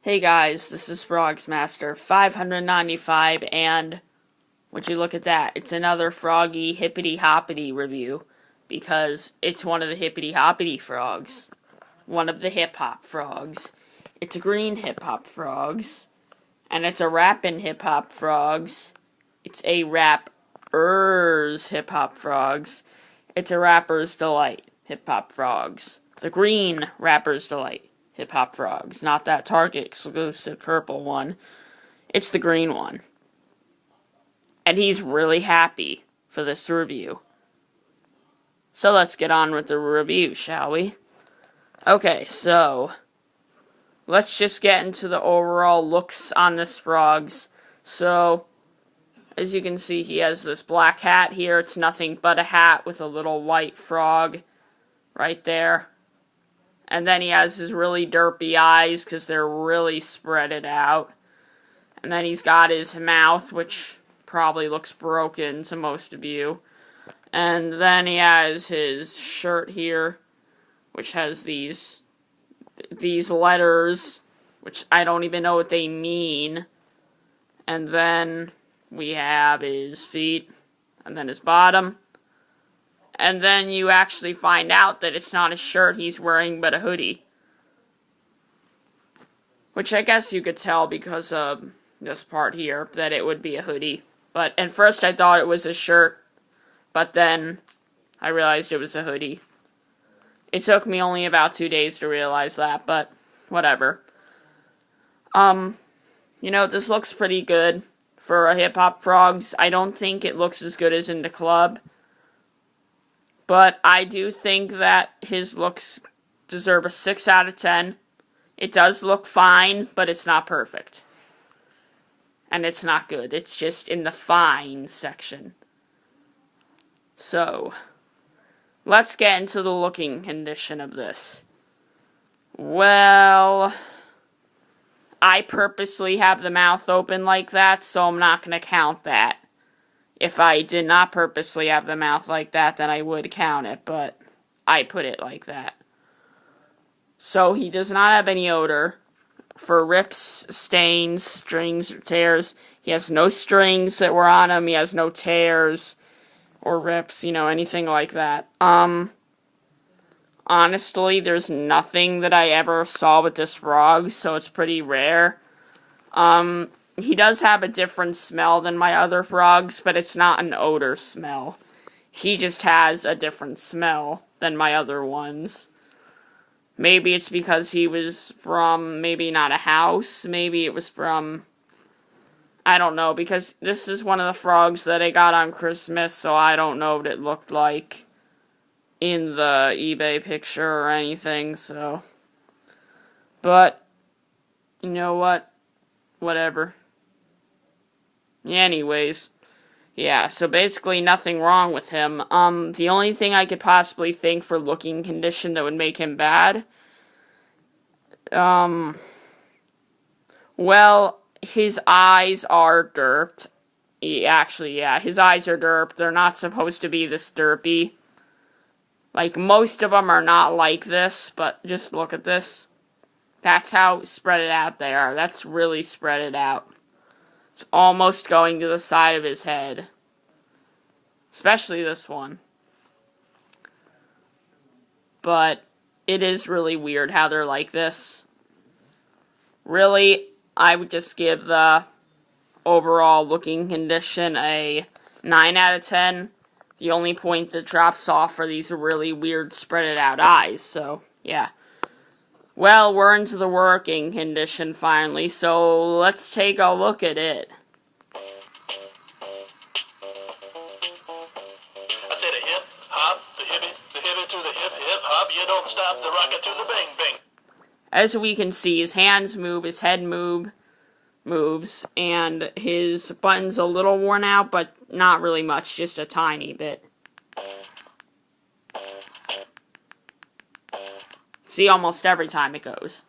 Hey guys, this is Frogz Master 595, and would you look at that? It's another Froggy Hippity Hoppity review, because it's one of the Hippity Hoppity frogs. One of the hip hop frogs. It's a green hip hop frogs, and it's a rappin' hip hop frogs. It's a rapper's hip hop frogs. It's a rapper's delight hip hop frogs. The green rapper's delight hip hop frogs, not that Target exclusive purple one. It's the green one. And he's really happy for this review. So let's get on with the review, shall we? Okay, so let's just get into the overall looks on this frogs. So, as you can see, he has this black hat here. It's nothing but a hat with a little white frog right there. And then he has his really derpy eyes because they're really spreaded out. And then he's got his mouth, which probably looks broken to most of you. And then he has his shirt here, which has these letters, which I don't even know what they mean. And then we have his feet, and then his bottom. And then you actually find out that it's not a shirt he's wearing, but a hoodie. Which I guess you could tell because of this part here, that it would be a hoodie. But at first I thought it was a shirt, but then I realized it was a hoodie. It took me only about 2 days to realize that, but whatever. This looks pretty good for a hip-hop frogs. I don't think it looks as good as in the club. But I do think that his looks deserve a 6 out of 10. It does look fine, but it's not perfect. And it's not good. It's just in the fine section. So, let's get into the looking condition of this. Well, I purposely have the mouth open like that, so I'm not going to count that. If I did not purposely have the mouth like that, then I would count it, but I put it like that. So he does not have any odor for rips, stains, strings, or tears. He has no strings that were on him. He has no tears or rips, anything like that. Honestly, there's nothing that I ever saw with this frog, so it's pretty rare. He does have a different smell than my other frogs, but it's not an odor smell. He just has a different smell than my other ones. Maybe it's because he was from, maybe not a house, maybe it was from, I don't know, because this is one of the frogs that I got on Christmas, so I don't know what it looked like in the eBay picture or anything, so. But, you know what? Whatever. Anyways, yeah, so basically nothing wrong with him. The only thing I could possibly think for looking condition that would make him bad, well, his eyes are derped. His eyes are derped. They're not supposed to be this derpy. Like, most of them are not like this, but just look at this. That's how spread it out they are. That's really spread it out. It's almost going to the side of his head. Especially this one. But it is really weird how they're like this. Really, I would just give the overall looking condition a 9 out of 10. The only point that drops off are these really weird spread out eyes. So, yeah. Well, we're into the working condition finally, so let's take a look at it. I said a hip hop, the hippie to the hip hop, you don't stop the rocket to the bang bang. As we can see, his hands move, his head moves, and his button's a little worn out, but not really much, just a tiny bit. See, almost every time it goes.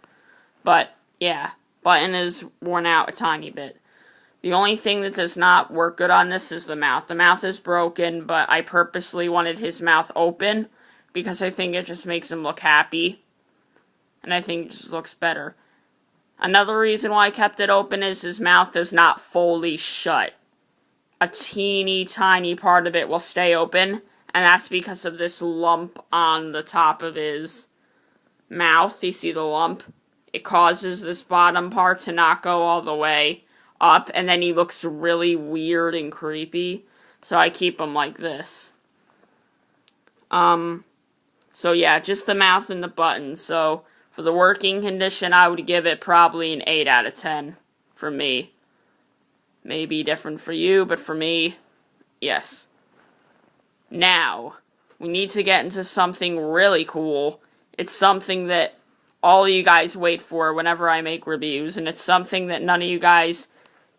But, yeah, button is worn out a tiny bit. The only thing that does not work good on this is the mouth. The mouth is broken, but I purposely wanted his mouth open because I think it just makes him look happy. And I think it just looks better. Another reason why I kept it open is his mouth is not fully shut. A teeny tiny part of it will stay open, and that's because of this lump on the top of his mouth. You see the lump? It causes this bottom part to not go all the way up, and then he looks really weird and creepy. So I keep him like this. So yeah, just the mouth and the buttons. So for the working condition, I would give it probably an 8 out of 10 for me. Maybe different for you, but for me, yes. Now, we need to get into something really cool. It's something that all of you guys wait for whenever I make reviews, and it's something that none of you guys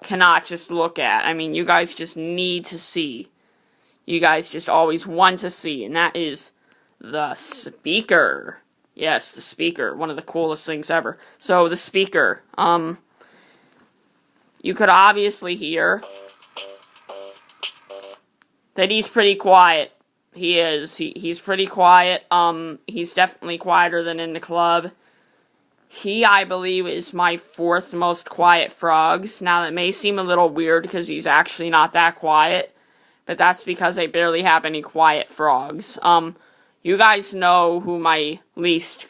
cannot just look at. I mean, you guys just need to see. You guys just always want to see, and that is the speaker. Yes, the speaker. One of the coolest things ever. So, the speaker. You could obviously hear that he's pretty quiet. He is. He's pretty quiet. He's definitely quieter than in the club. He, I believe, is my 4th most quiet Frogz. Now, that may seem a little weird because he's actually not that quiet, but that's because I barely have any quiet Frogz. You guys know who my most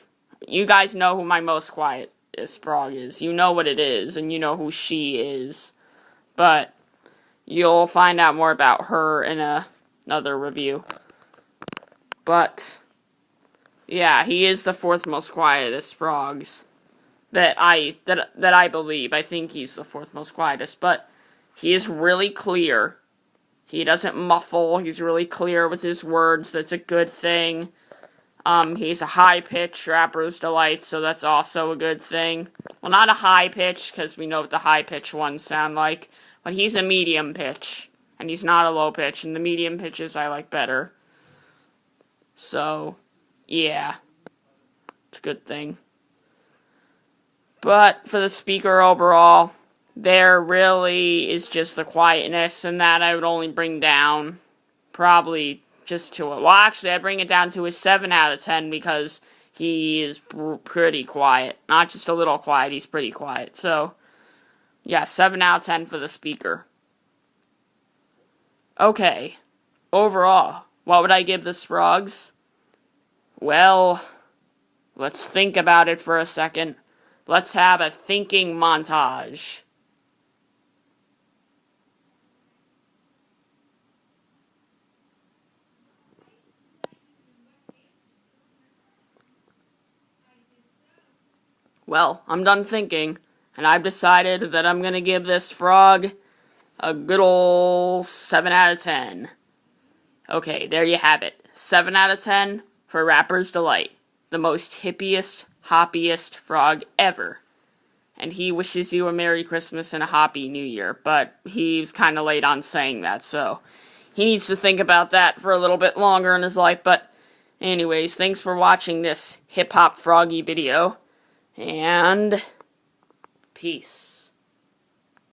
quietest frog is. You know what it is, and you know who she is. But you'll find out more about her in another review. But yeah, he is the 4th most quietest Frogz that I believe. I think he's the 4th most quietest, but he is really clear. He doesn't muffle. He's really clear with his words. That's a good thing. He's a high-pitch rapper's delight, so that's also a good thing. Well, not a high pitch, because we know what the high-pitch ones sound like, but he's a medium pitch, and he's not a low pitch, and the medium pitches I like better. So, yeah, it's a good thing. But for the speaker overall, there really is just the quietness, and that I would only bring down probably just to it. Well, actually, I'd bring it down to a 7 out of 10 because he is pretty quiet. Not just a little quiet, he's pretty quiet. So, yeah, 7 out of 10 for the speaker. Okay, overall, what would I give this Frogz? Well, let's think about it for a second. Let's have a thinking montage. Well, I'm done thinking, and I've decided that I'm gonna give this frog a good ol' 7 out of 10. Okay, there you have it. 7 out of 10 for Rapper's Delight. The most hippiest, hoppiest frog ever. And he wishes you a Merry Christmas and a Happy New Year, but he's kind of late on saying that, so he needs to think about that for a little bit longer in his life. But anyways, thanks for watching this hip-hop froggy video, and peace.